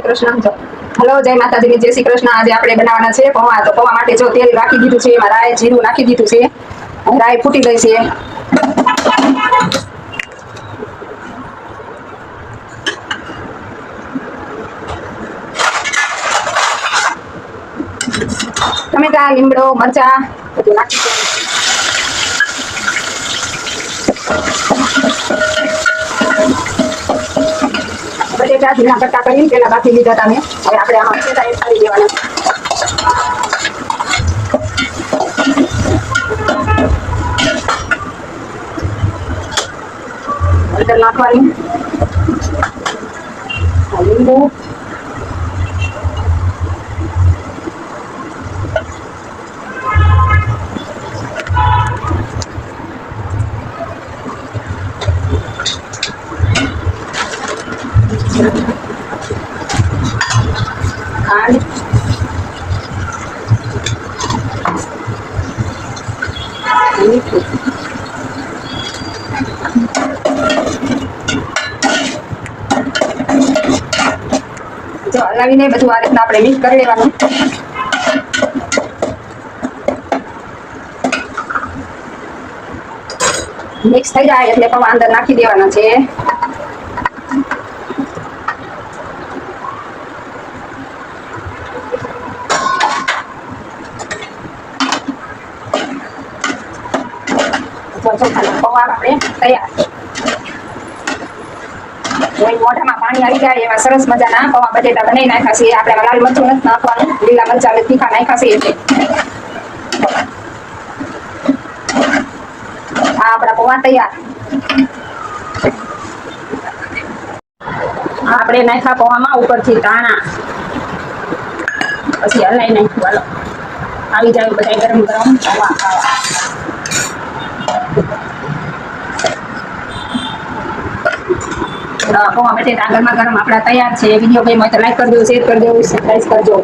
Krishna hello જય માતાજી જય શ્રી કૃષ્ણ આજે આપણે બનાવવાના છે પૌવા તો પૌવા માટે જો તેલ રાખી દીધું છે એમાં રાઈ જીરું નાખી દીધું છે રાઈ ફૂટી ગઈ છે ટમેટા લીમડો મરચા બધું નાખી બટેટા ઝીણા કટકા કરીને પેલા બાફી લીધા હતા મેં હવે આપણે આમાં બટેટા એડ કરી દેવાના હળદર નાખવાની લીંબુ ખાંડ મીઠું જો હલાવીને બધું આ રીતના આપણે મિક્સ કરી લેવાનું મિક્સ થઈ જાય એટલે પૌવા અંદર નાખી દેવાના છે પૌવા આપણે તૈયાર મોઢામાં પાણી આવી જાય એવા સરસ મજાના પૌવા બટેટા બનાવી નાખ્યા છે આપણે લાલ મરચું નથી નાખવાનું લીલા મરચા તીખા નાખ્યા છે એટલે આ આપણા પૌવા તૈયાર આપણે નાખ્યા પૌવામાં ઉપરથી ધાણા પછી હલાઈ નાખ્યું હાલો આવી જાય બધા ગરમ ગરમ પૌવા ખાવા પૌવા બટેટા ગરમા ગરમ આપણા તૈયાર છે વિડીયો ગમ્યો હોય તો લાઈક કરજો શેર કરજો સબસ્ક્રાઇબ કરજો